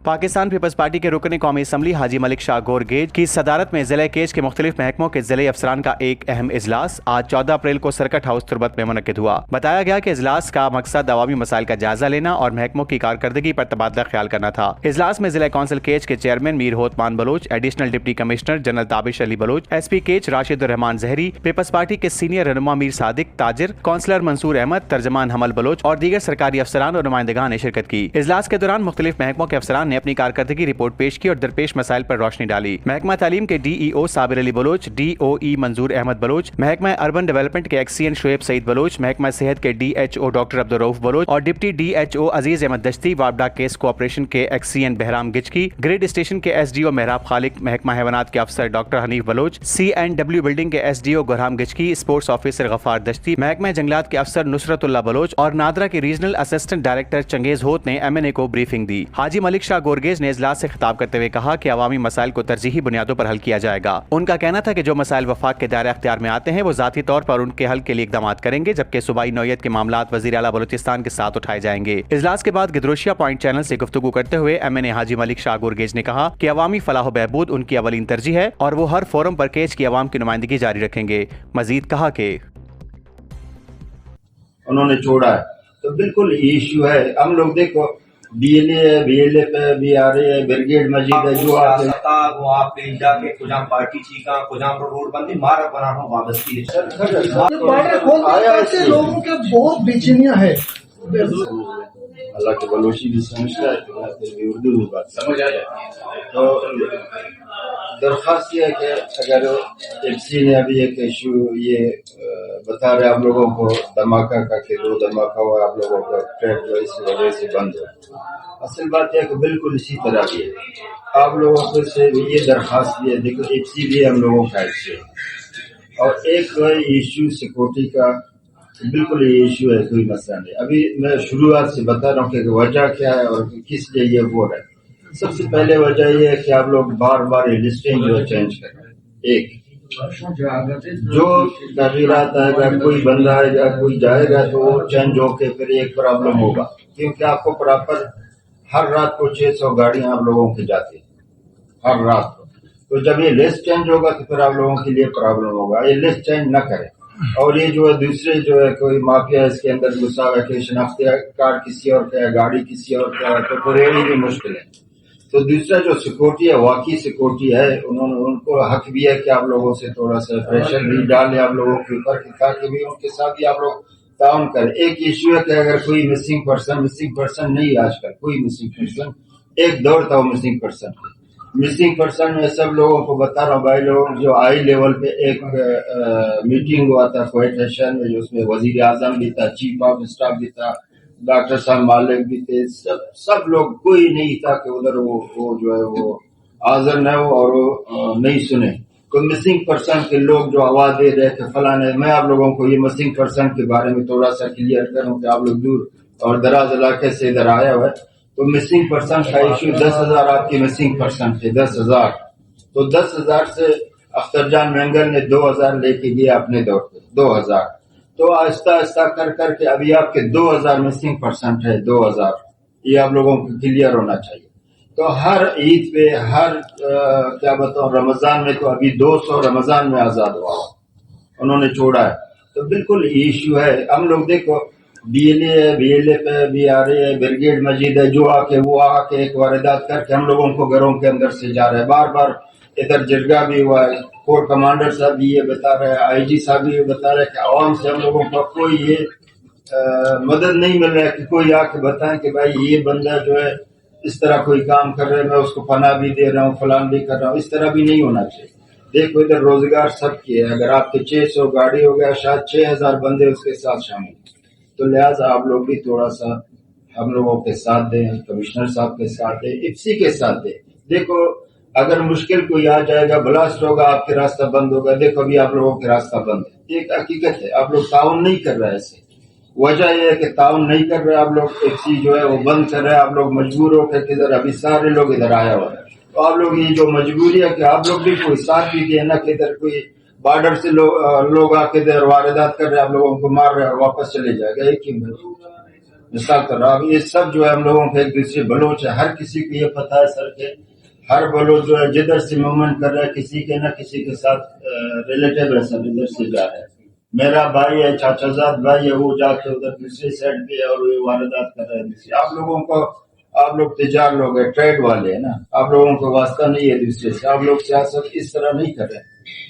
Pakistan peoples Party के रुकन कौमी असम्बली हाजी मलिक शाह गोरगेज की सदारत में जिले केज के मुख्तलिफ महकमों के जिले अफसरान का एक अहम इजलास आज 14 अप्रैल को सर्किट हाउस तुरबत में मुनक्किद हुआ। बताया गया कि इजलास का मकसद अवामी मसाइल का जायजा लेना और महकमों की कारकर्दगी पर तबादला ख्याल करना था। इजलास में जिला कौंसिल केज के chairman Mir Hotman Baloch, additional deputy commissioner general Tabish Ali Baloch, SP Kech Rashid Rehman Zehri, People's Party के सीनियर रहनुमा मीर सादिक ताजिर, कौंसलर मंसूर अहमद, तर्जमान हमल बलोच और दीगर सरकारी अफसरान और नुमाइंदगान ने शिरकत की। इजलास के दौरान मुख्तलिफ महकमों के अफसरान ने अपनी कारकर्दगी रिपोर्ट पेश की और दरपेश मसाइल पर रोशनी डाली। महकमा तालीम के DEO साबिर अली बलोच, DOE मंजूर अहमद बलोच, महकमा अर्बन डेवलपमेंट के XCN शुएब सईद बलोच, महकमा सेहत के DHO डॉक्टर अब्दुल रऊफ बलोच और डिप्टी DHO अजीज अहमद दश्ती, वापडा केस कोऑपरेशन के XCN Bahram Gichki, grid station के SDO मेहराब खालिक, महकमा हैवानात के अफसर doctor Hanif Baloch, CNW building के SDO Gurham Gichki, sports officer Ghaffar Dashti, महकमा जंगलात के अफसर नुसरतुल्लाह बलोच और नादरा के रीजनल असिस्टेंट डायरेक्टर चंगेज होत ने MNA को ब्रीफिंग दी। हाजी मलिक शाह गोरगेज ने इजलास से खिताब करते हुए कहा कि अवामी मसाइल को तरजीही बुनियादों पर हल किया जाएगा। उनका कहना था कि जो मसाइल वफाक के दायरे अख्तियार में आते हैं वो ज़ाती तौर पर उनके हल के लिए इकदाम करेंगे, जबकि सूबाई नौयत के मामलात वज़ीर आला बलूचिस्तान के साथ उठाए जाएंगे। इजलास के बाद गिदरोशिया पॉइंट चैनल से गुफ्तगू करते हुए MNA हाजी मलिक शाह गोरगेज ने कहा कि अवामी फलाह बहबूद उनकी अवलीन तरजीह है और वो हर फोरम पर केज की अवाम की नुमाइंदगी जारी रखेंगे। मजीद कहा कि उन्होंने छोड़ा है तो बिल्कुल इशू है। हम लोग देखो BLA पे भी आ रही है, ब्रिगेड मस्जिद है जो वो आप जाके कुजाम पार्टी चीका कुजाम रोड बंदी मारा बना हो वाबस्ती है सर। लोगों के बहुत बेचैनियां है। अल्लाह के बलोची भी समझता है तो फिर भी उर्दू में बात समझ आ जाती है। तो दरख्वास्त ये है कि अगर FC ने अभी एक इशू ये बता रहे आप लोगों को धमाका का कि 2 धमाका हुआ, आप लोगों का ट्रैक जो इस वजह से बंद हो। असल बात है कि बिल्कुल इसी तरह भी है। आप लोगों को से ये दरख्वास्त भी है, देखो FC भी हम लोगों का इशू है और एक इशू सिक्योरिटी का बिल्कुल ये इशू है, कोई मसला नहीं। अभी मैं शुरुआत से बता रहा हूँ कि वजह क्या है और किस लिए ये हो रहा है। सबसे पहले वजह ये है कि आप लोग बार बार लिस्टिंग जो चेंज कर रहे हैं। एक जो तगीरात आएगा, कोई बंदा आएगा कोई जाएगा तो वो चेंज होके फिर एक प्रॉब्लम होगा, क्योंकि आपको प्रॉपर हर रात को 600 गाड़ियां आप लोगों की जाती है हर रात को। तो जब ये लिस्ट चेंज होगा तो फिर आप लोगों के लिए प्रॉब्लम होगा। ये लिस्ट चेंज न करें। और ये जो है दूसरे जो है कोई माफिया इसके अंदर घुसा हुआ है, शनाख्ती कार्ड किसी और का है, गाड़ी किसी और का है, तो फिर ये भी मुश्किल है। तो दूसरा जो सिक्योरिटी है, वाकई सिक्योरिटी है, उनको हक भी है कि आप लोगों से थोड़ा सा प्रेशर भी डालें आप लोगों के ऊपर, ताकि भी उनके साथ भी आप लोग ताउन करें। एक इश्यू है कि अगर कोई मिसिंग पर्सन नहीं, आजकल कोई मिसिंग पर्सन, एक दौर था वो मिसिंग पर्सन में सब लोगों को बता रहा हूँ भाई लोग, जो हाई लेवल पे एक मीटिंग हुआ था क्वेटा शहर में, उसमें वजीर आजम भी था, चीफ ऑफ स्टाफ भी था, डॉक्टर साहब मालिक भी थे, सब लोग, कोई नहीं था कि उधर वो जो है वो हाजिर न हो और वो नहीं सुने। तो मिसिंग पर्सन के लोग जो आवाज दे रहे थे फलाने, मैं आप लोगों को ये मिसिंग पर्सन के बारे में थोड़ा सा क्लियर करूं कि आप लोग दूर और दराज इलाके से इधर आया हुआ है। तो मिसिंग पर्सन का इशू 10,000 आपके मिसिंग पर्सन थे, 10,000। तो 10,000 से अख्तर जान मेंगल ने 2,000 लेके गया अपने दौर पे, 2,000। तो आहिस्ता आहिस्ता कर करके अभी आपके 2,000 मिसिंग पर्सन है, 2,000। ये आप लोगों को क्लियर होना चाहिए। तो हर ईद पे, हर क्या बताऊं, रमजान में तो अभी 200 रमजान में आजाद हुआ उन्होंने छोड़ा है। तो बिल्कुल इशू है। हम लोग देखो BLA पे भी आ रही है, ब्रिगेड मस्जिद है जो वो आके एक वारदात करके हम लोगों को घरों के अंदर से जा रहे हैं। बार बार इधर जिरगा भी हुआ है, कोर कमांडर साहब भी ये बता रहे हैं, IG साहब भी ये बता रहे हैं कि आवाम से हम लोगों को कोई ये मदद नहीं मिल रहा है कि कोई आके बताएं कि भाई ये बंदा जो है इस तरह कोई काम कर रहे हैं, मैं उसको पनाह भी दे रहा हूँ, फलान भी कर रहा हूँ। इस तरह भी नहीं होना चाहिए। देखो इधर रोजगार सबकी है, अगर आपके 600 गाड़ी हो गया, शायद 6,000 बंदे उसके साथ शामिल। तो लिहाजा आप लोग भी थोड़ा सा हम लोगों के साथ दें, कमिश्नर साहब के साथ दें, IFC के साथ दें। देखो अगर मुश्किल कोई आ जाएगा, ब्लास्ट होगा, आपके रास्ता बंद होगा। देखो अभी आप लोगों के रास्ता बंद है, एक हकीकत है। आप लोग ताउन नहीं कर रहे हैं। ऐसे वजह यह है कि ताउन नहीं कर रहे आप लोग, IFC जो है वो बंद कर रहे हैं। आप लोग मजबूर होकर इधर, अभी सारे लोग इधर आया हुआ है। तो आप लोग ये जो मजबूरी है कि आप लोग भी कोई साथ भी देना कि इधर कोई बॉर्डर से लोग आके इधर वारदात कर रहे हैं, आप लोगों को मार रहे हैं और वापस चले जाएगा, एक ही मिसाल कर रहा हूं। ये सब जो है हम लोगों के एक दूसरे बलोच है, हर किसी को ये पता है सर के हर बलोच जो है जिधर से मूवमेंट कर रहा है किसी के ना किसी के साथ रिलेटिव है सर, इधर से जा रहा है। मेरा भाई है, चाचाजाद भाई है, वो जाके उधर दूसरे साइड पे और वो वारदात कर रहे हैं। आप लोगों को, आप लोग तिजार लोग हैं, ट्रेड वाले हैं ना, आप लोगों को वास्ता नहीं है दूसरे से, आप लोग सियासत इस तरह नहीं कर रहे।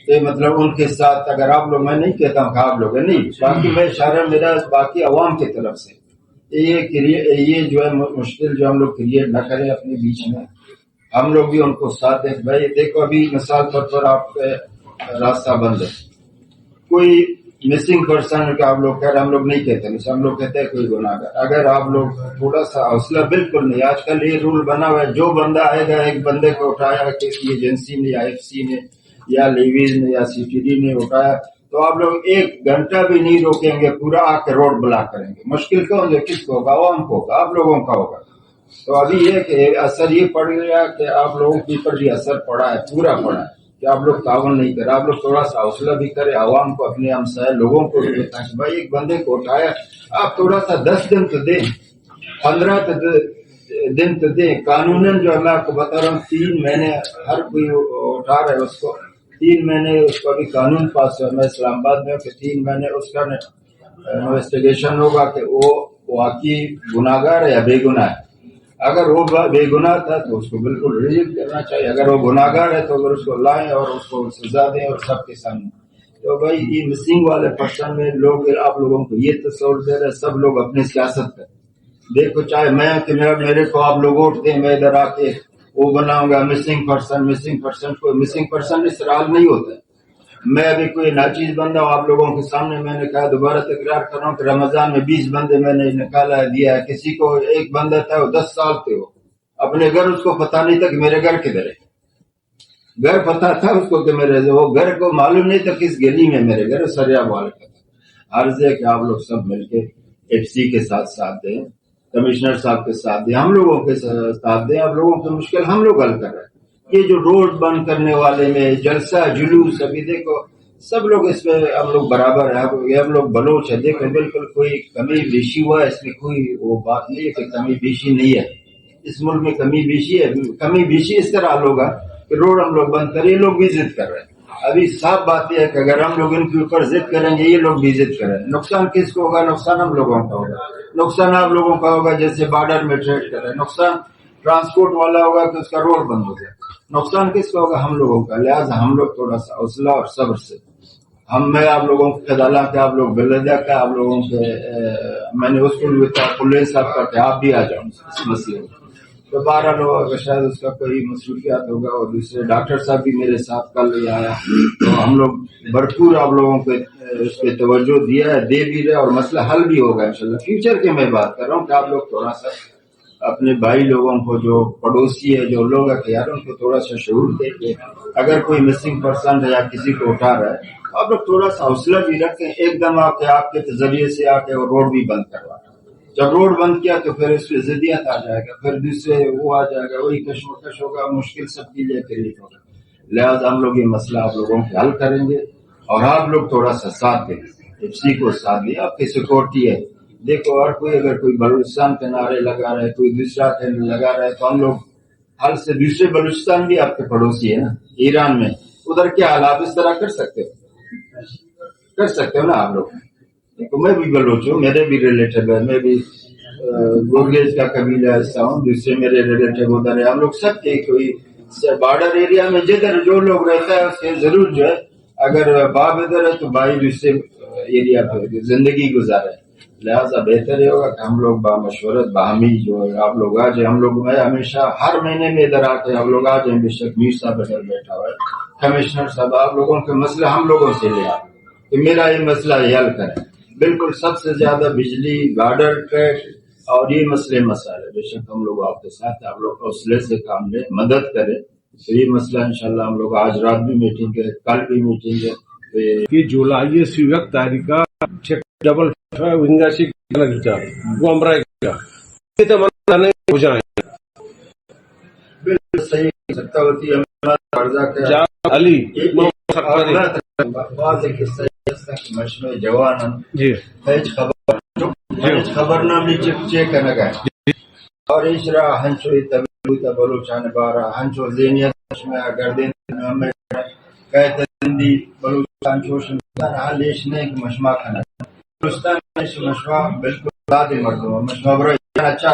तो मतलब उनके साथ अगर आप लोग, मैं नहीं कहता हूँ आप लोग नहीं, बाकी मैं इशारा मेरा बाकी अवाम की तरफ से ये जो है मुश्किल जो हम लोग क्रिएट न करें अपने बीच में, हम लोग भी उनको साथ दें। भाई देखो अभी मिसाल तौर पर आपके रास्ता बंद है, कोई मिसिंग पर्सन का आप लोग कह रहे, हम लोग नहीं कहते, हम लोग कहते हैं कोई गुनाहगार। अगर आप लोग थोड़ा सा हौसला, बिल्कुल नहीं, आजकल ये रूल बना हुआ है, जो बंदा आएगा एक बंदे को उठाया किसी एजेंसी ने या एफसी ने या लेवीज ने या सीटीडी ने उठाया तो आप लोग 1 घंटा भी नहीं रोकेंगे, पूरा आके रोड ब्लॉक करेंगे। मुश्किल कौन है, किसको होगा? आवाम को होगा, आप लोगों का होगा। तो अभी ये कि असर ये पड़ गया कि आप लोगों के ऊपर भी असर पड़ा है, पूरा पड़ा है कि आप लोग तावन नहीं कर, आप लोग थोड़ा सा हौसला भी करें, आवाम को, अपने हमसाय लोगों को भी बताएं। भाई एक बंदे को उठाया, आप थोड़ा सा 10 दिन तो दें, 15 दिन तो दें। कानूनन जो मैं आपको बता रहा हूँ 3 महीने हर कोई उठा रहा है उसको, 3 महीने उसका भी कानून पास हुआ। मैं इस्लामाबाद में 3 महीने उसका इन्वेस्टिगेशन होगा कि वो वाकई गुनाहगार है या बेगुनाह है। अगर वो बेगुनाह था तो उसको बिल्कुल रिजेक्ट करना चाहिए, अगर वो गुनाहगार है तो अगर उसको लाएं और उसको सजा दें और सबके सामने। तो भाई ये मिसिंग वाले पर्सन में लोग, आप लोगों को ये तस्वीर दे रहे, सब लोग अपनी सियासत करें। देखो चाहे मैं कि मेरे को आप लोग वोट दें, मैं इधर आके वो बनाऊंगा मिसिंग पर्सन कोई मिसिंग पर्सन में सराल नहीं होता है। मैं अभी कोई नाचीज बंदा हूं, आप लोगों के सामने मैंने कहा, दोबारा तकरार कर रहा हूं कि रमजान में 20 बंदे मैंने निकाला है, दिया है। किसी को एक बंदा था वो 10 साल थे, वो अपने घर उसको पता नहीं था कि मेरे घर किधर है, घर पता था उसको कि मेरे, वो घर को मालूम नहीं था किस गली में मेरे घर, सरिया वाले का था। अर्ज है कि आप लोग सब मिलके एफसी के साथ दें, कमिश्नर साहब के साथ दें, हम लोगों के साथ दें। आप लोगों की मुश्किल हम लोग हल कर रहे हैं। ये जो रोड बंद करने वाले में जलसा जुलूस, अभी देखो सब लोग इसमें हम लोग बराबर है, हम लोग बलोच है। देखो बिल्कुल कोई कमी बेशी हुआ है, इसमें कोई वो बात नहीं है कि कमी बेशी नहीं है। इस मुल्क में कमी बेशी है, कमी बेशी इस तरह होगा कि रोड हम लोग बंद करें, ये लोग भी जिद कर रहे हैं। अभी साफ बात यह है कि अगर हम लोग इनके ऊपर जिद करेंगे, ये लोग भी जिद करें, नुकसान किसको होगा? नुकसान हम लोगों का होगा, नुकसान आप लोगों का होगा जैसे बॉर्डर में ट्रेड कर रहे हैं, नुकसान ट्रांसपोर्ट वाला होगा कि उसका रोड बंद हो गया, नुकसान किसका होगा? हम लोगों का। लिहाजा हम लोग थोड़ा सा हौसला और सब्र से, मैं आप लोगों को खदाला के, आप लोग बिलदा का, आप लोगों के मैंने उसको भी बताया पुलिस साहब का आप भी आ जाओ इस मसले में। तो 12 लोग अगर शायद उसका कोई मसरूफियात होगा, और दूसरे डॉक्टर साहब भी मेरे साथ कल ही आया, तो हम लोग भरपूर आप लोगों को इस पे तवज्जो दिया है, दे भी रहे, और मसला हल भी होगा इंशाल्लाह। फ्यूचर की मैं बात कर रहा हूँ कि आप लोग थोड़ा सा अपने भाई लोगों को, जो पड़ोसी है, जो लोग है यार, उनको थोड़ा सा शऊर देके, अगर कोई मिसिंग पर्सन है या किसी को उठा रहा है, आप लोग थोड़ा सा हौसला भी रखें। एकदम आपके जरिए से आके और रोड भी बंद करवा, जब रोड बंद किया तो फिर इसमें जिद्दियत आ जाएगा, फिर दूसरे वो आ जाएगा, वही कशमकश होगा, मुश्किल सबके लिए क्रिएट होगा। लिहाजा हम लोग ये मसला आप लोगों के हल करेंगे, और आप लोग थोड़ा सा साथ दें, एफसी को साथ दें, आपकी सिक्योरिटी है। देखो और कोई अगर कोई बलूचिस्तान के नारे लगा रहा है, कोई दूसरा के लगा रहा है, तो हम लोग हल से, दूसरे बलूचिस्तान भी आपके पड़ोसी है ना, ईरान में, उधर क्या हाल, आप इस तरह कर सकते हो ना आप लोग। देखो मैं भी बलोच हूँ, मेरे भी रिलेटिव है, मैं भी गोरगेज का कबीला हिस्सा हूँ, दूसरे मेरे रिलेटिव उधर है, हम लोग सब के कोई बॉर्डर एरिया में जिधर जो लोग रहता है उसके जरूर जो है, अगर बाप इधर है तो भाई दूसरे एरिया पे जिंदगी गुजारे। लिहाजा बेहतर ये होगा कि हम लोग बामशवरत बाहमी जो है, आप लोग आ जाए, हम लोग, मैं हमेशा हर महीने में इधर आते हैं, हम लोग आ जाए, बेशक मीर साहब इधर बैठा हुआ है, कमिश्नर साहब, आप लोगों के मसले हम लोगों से ले आए कि मेरा ये मसला हल करें। बिल्कुल सबसे ज्यादा बिजली, बॉर्डर ट्रैक और ये मसले मसाले, बेशक हम लोग आपके साथ, आप लोग हौसले से काम ले, मदद करें। तो ये मसला इंशाल्लाह हम लोग आज रात भी मीटिंग है, कल भी मीटिंग है। की जुलाई सिविक तारीखा डबल विंगाशी हो जाए बिल्कुल सही सत्तावती अली بعض قصه مشمع جوانن جی هیچ خبر نامی چه کنگا اور اشرا ہنچو تبلو بلوچان بارا ہنچو ذہنیت مشمع گردین ہمیں کہتے دی بلوچان چوشن حالیش نے ایک مشمع کھنا بلوچستان میں مشمع بالکل زیادہ مردم مشمع برای اچھا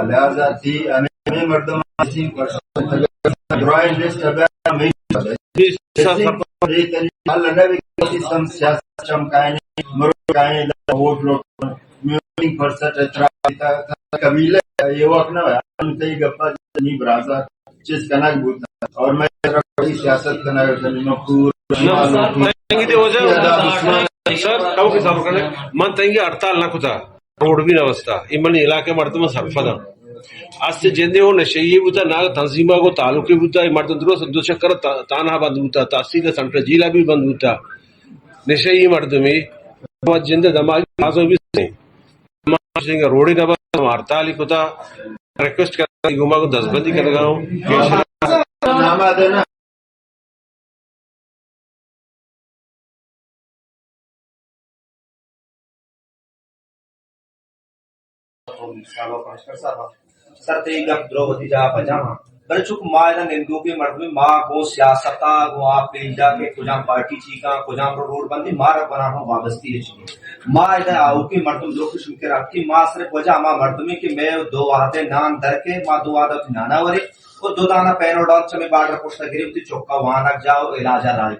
لہذا تھی ہمیں مردم ڈرائنگ لسٹ سیاست چمکائیں مرکائیں ووٹ لوٹ میوٹنگ فرصت قبیلے یہ وقت نہ ہے گپا نہیں برازا چیز کنک بوتا اور میں سیاست کنک مقبول من ತಂಗಿ ಹಡ್ತಾಲ್ ನಾಕುತ್ತಾ ರೋಡ್ಬಿನ ಅವಸ್ಥಾ ಇಮ್ಮನಿ ಇಲಾಖೆ ಮಾಡ್ತಮ ಸರ್ಫದ ಆಸ್ತಿ ಜೆಂದೆ ಹೋ ನಶಯಿ ಬುತಾ ನಾಗ ತಂಜೀಮಾಗೋ ತಾಲೂಕಿ ಬುತಾ ಮಾಡ್ತಂದ್ರು ದುಶಕರ ತಾನಾ ಬಂದ್ ಬುತಾ ತಹಸೀಲ್ ಸಂಟ್ರ ಜಿಲ್ಲಾ भी ಬಂದ್ ಬುತಾ ನಶಯಿ ಮಾಡ್ತಮಿ ಜೆಂದೆ ದಮಾಗಿ ಆಸೋ भी सिंह रोडी नबा हड़ताल कुता रिक्वेस्ट कर गुमा को 10 बंदी कर लगाऊं नामा देना सर ते गप द्रौपदी जा पजामा बल चुक मायदा निंदू के मर्द में मां को सियासता को आप पेंजा के कुजाम पार्टी चीका कुजाम रोड बंदी मार बना हो वाबस्ती है मायदा आओ के मर्दम जो कुछ के रखी मां सिर्फ वजह मां मर्द में कि मैं दो आधे नान दर के मां दो आधा नाना वरे वो दो दाना पैनो डॉल चमे बार्डर पोस्ट गिरफ्ती चौका वहां रख जाओ इलाजा राज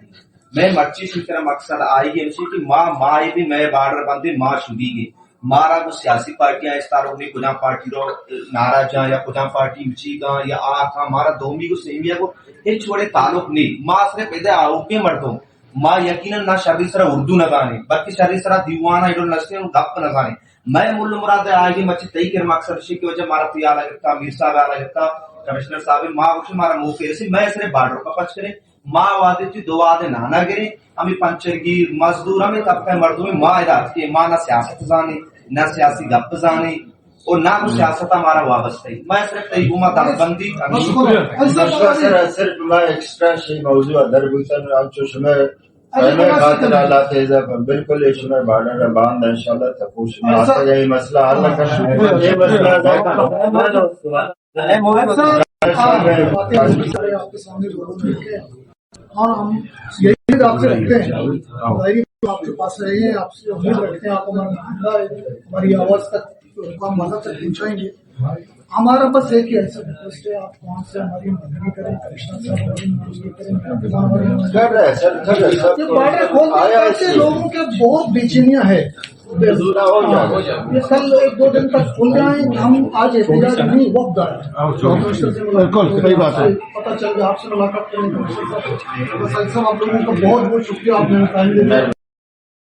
मैं मर्ची शुक्र मकसद आई एमसी की मां माई भी मैं बार्डर बंदी मां शुदी गई मारा को सियासी पार्टियां इस तारों में कुजाम पार्टी रो नाराजा या कुजाम पार्टी मिचीगा या आका मारा दोमी को सेमिया को एक छोड़े ताल्लुक नहीं मां सिर्फ इधर आओ के मर्दों मां यकीनन ना शरीर सरा उर्दू न गाने बल्कि शरीर सरा दीवाना इडो नस्ते गप न गाने मैं मुल्ल मुराद आगे मच तई के मकसद से की वजह मारा पिया लगता मीर साहब आ लगता कमिश्नर साहब मां कुछ मारा मुंह फेर से मैं सिर्फ बार्डर का पच करे मां वादे थी दो वादे नाना गिरे हमें पंचरगीर मजदूर हमें तबका मर्दों में मां इदात के मां ना सियासत जाने ना सियासी गप जाने और ना कुछ सियासत हमारा वाबस्ता है मैं सिर्फ तय्युमा दरबंदी सिर्फ मैं एक्स्ट्रा शे मौजूद दरबुतन आंचो शमे मैं खातिर अल्लाह तेजा बिल्कुल ये शमे बार्डर बांध इंशाल्लाह तपूश आता है ये मसला हल करना ये मसला आपके सामने और हम यही आपसे रखते हैं आपके पास रहेंगे आपसे उम्मीद रखते हैं आप हमारी आवाज तक मदद तक पहुंचाएंगे हमारा बस एक ही ऐसा रिक्वेस्ट है आप वहाँ से हमारी मदद करें कमिश्नर साहब ये बार्डर खोल ऐसे लोगों के बहुत बेचैनियां है ये कल 1-2 दिन तक खुल जाए हम आज एहतजाज नहीं वक्त बिल्कुल सही बात है पता चल गया आपसे मुलाकात करेंगे कमिश्नर साहब आप लोगों का बहुत बहुत शुक्रिया आपने टाइम दिया